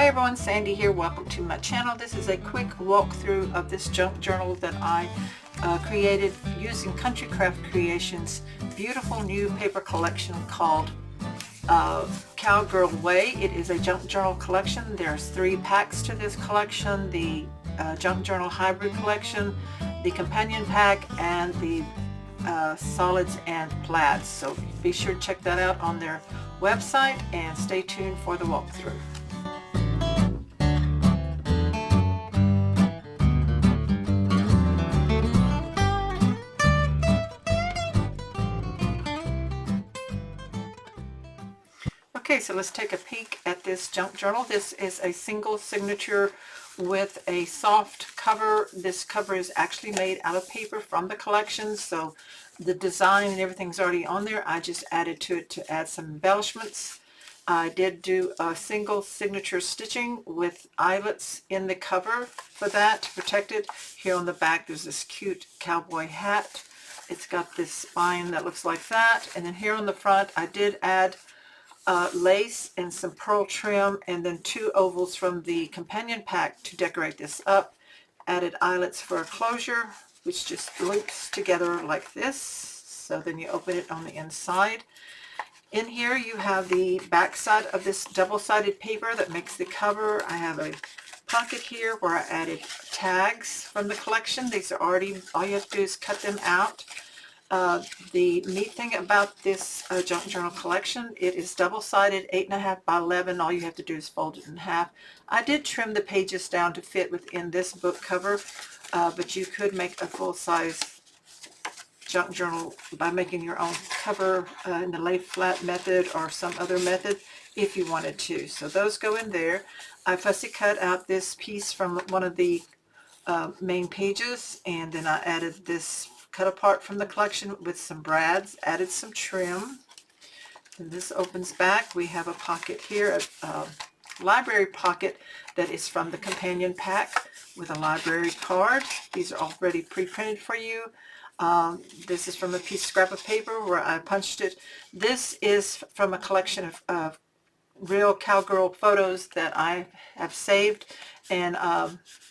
Hi everyone, Sandy here. Welcome to my channel. This is a quick walkthrough of this junk journal that I created using Country Craft Creations' beautiful new paper collection called Cowgirl Way. It is a junk journal collection. There's 3 packs to this collection: the junk journal hybrid collection, the companion pack, and the solids and plaids. So be sure to check that out on their website and stay tuned for the walkthrough. Okay, so let's take a peek at this junk journal. This is a single signature with a soft cover. This cover is actually made out of paper from the collection, so the design and everything's already on there. I just added to it to add some embellishments. I did do a single signature stitching with eyelets in the cover for that to protect it. Here on the back there's this cute cowboy hat. It's got this spine that looks like that, and then here on the front I did add lace and some pearl trim, and then 2 ovals from the companion pack to decorate this up. Added eyelets for a closure, which just loops together like this, so then you open it on the inside. In here you have the back side of this double-sided paper that makes the cover. I have a pocket here where I added tags from the collection. These are already, all you have to do is cut them out. The neat thing about this junk journal collection, it is double-sided, 8.5 by 11. All you have to do is fold it in half. I did trim the pages down to fit within this book cover, but you could make a full-size junk journal by making your own cover in the lay flat method or some other method if you wanted to. So those go in there. I fussy cut out this piece from one of the main pages, and then I added this cut apart from the collection with some brads, added some trim. And this opens back. We have a pocket here, a library pocket that is from the companion pack with a library card. These are already pre-printed for you. This is from a piece of scrap of paper where I punched it. This is from a collection of real cowgirl photos that I have saved and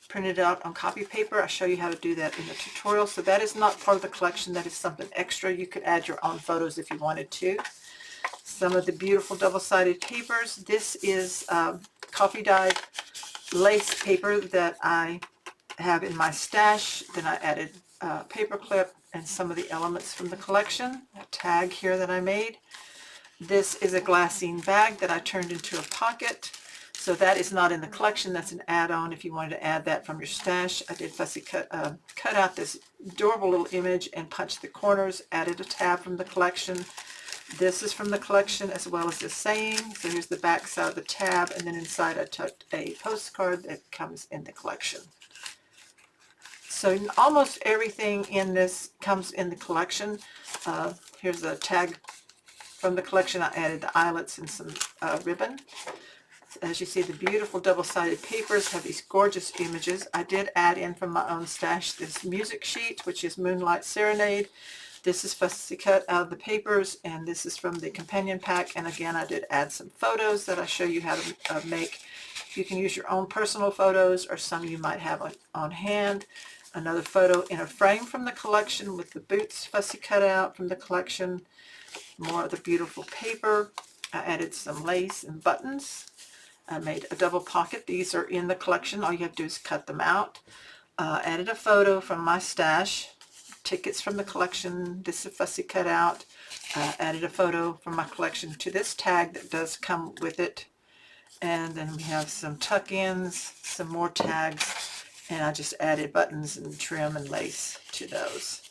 printed out on copy paper. I'll show you how to do that in the tutorial. So that is not part of the collection. That is something extra. You could add your own photos if you wanted to. Some of the beautiful double-sided papers. This is coffee dyed lace paper that I have in my stash. Then I added paper clip and some of the elements from the collection. A tag here that I made. This is a glassine bag that I turned into a pocket. So that is not in the collection. That's an add-on if you wanted to add that from your stash. I did fussy cut out this adorable little image and punched the corners, added a tab from the collection. This is from the collection as well as the saying. So here's the back side of the tab, and then inside I tucked a postcard that comes in the collection. So almost everything in this comes in the collection. Here's a tag from the collection. I added the eyelets and some ribbon. As you see, the beautiful double-sided papers have these gorgeous images. I did add in from my own stash this music sheet, which is Moonlight Serenade. This is fussy cut out of the papers, and this is from the companion pack. And again, I did add some photos that I show you how to make. You can use your own personal photos or some you might have on hand. Another photo in a frame from the collection with the boots fussy cut out from the collection. More of the beautiful paper. I added some lace and buttons. I made a double pocket. These are in the collection. All you have to do is cut them out. Added a photo from my stash. Tickets from the collection. This is fussy cut out. Added a photo from my collection to this tag that does come with it. And then we have some tuck-ins, some more tags, and I just added buttons and trim and lace to those.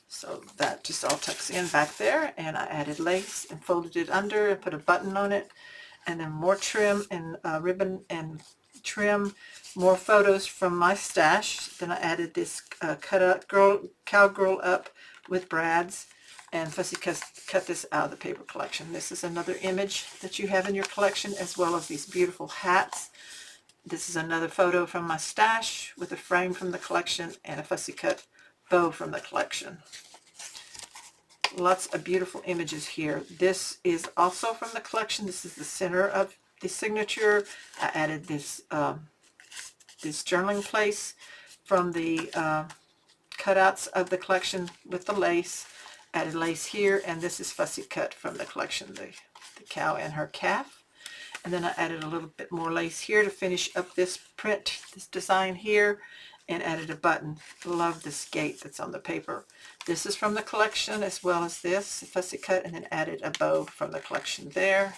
So that just all tucks in back there, and I added lace and folded it under and put a button on it. And then more trim and ribbon and trim, more photos from my stash. Then I added this cowgirl up with brads and fussy cut this out of the paper collection. This is another image that you have in your collection, as well as these beautiful hats. This is another photo from my stash with a frame from the collection and a fussy cut bow from the collection. Lots of beautiful images here. This is also from the collection. This is the center of the signature. I added this this journaling place from the cutouts of the collection with the lace. Added lace here, and this is fussy cut from the collection, the cow and her calf. And then I added a little bit more lace here to finish up this print, this design here, and added a button. Love this gate that's on the paper. This is from the collection as well as this fussy cut, and then added a bow from the collection there.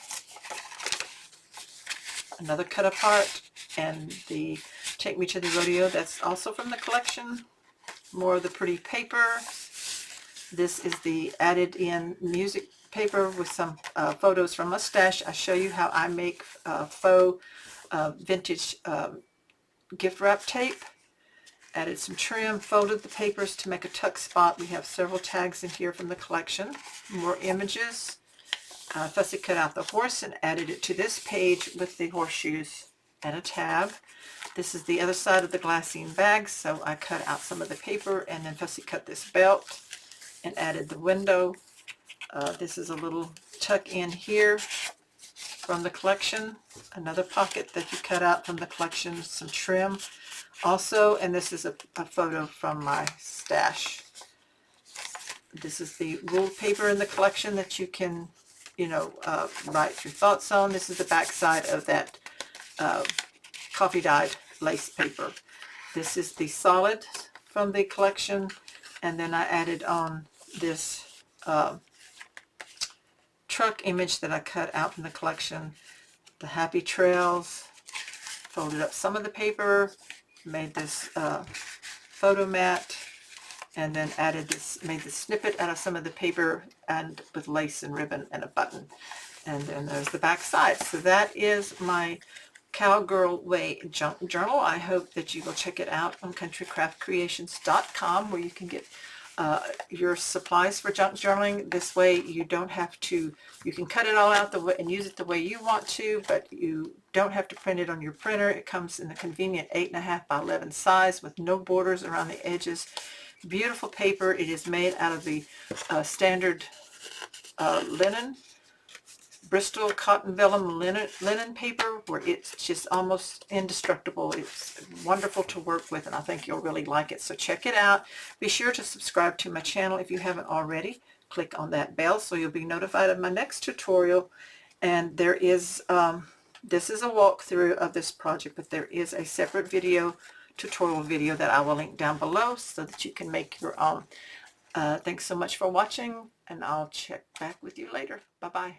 Another cut apart, and the Take Me to the Rodeo, that's also from the collection. More of the pretty paper. This is the added in music paper with some photos from my stash. I show you how I make faux vintage gift wrap tape. Added some trim, folded the papers to make a tuck spot. We have several tags in here from the collection. More images. Fussy cut out the horse and added it to this page with the horseshoes and a tab. This is the other side of the glassine bag, so I cut out some of the paper and then fussy cut this belt and added the window. This is a little tuck in here from the collection. Another pocket that you cut out from the collection, some trim also, and this is a photo from my stash. This is the ruled paper in the collection that you can, you know, write your thoughts on. This is the back side of that coffee dyed lace paper. This is the solid from the collection, and then I added on this truck image that I cut out from the collection, the happy trails. Folded up some of the paper, made this photo mat, and then added this, made the snippet out of some of the paper and with lace and ribbon and a button. And then there's the back side. So that is my Cowgirl Way junk journal. I hope that you will check it out on countrycraftcreations.com, where you can get your supplies for junk journaling. This way you don't have to, you can cut it all out the way and use it the way you want to, but you don't have to print it on your printer. It comes in a convenient 8.5 by 11 size with no borders around the edges. Beautiful paper. It is made out of the standard linen, Bristol cotton vellum linen paper, where it's just almost indestructible. It's wonderful to work with, and I think you'll really like it. So check it out. Be sure to subscribe to my channel if you haven't already. Click on that bell so you'll be notified of my next tutorial. And there is, this is a walkthrough of this project, but there is a separate video, tutorial video, that I will link down below so that you can make your own. Thanks so much for watching, and I'll check back with you later. Bye-bye.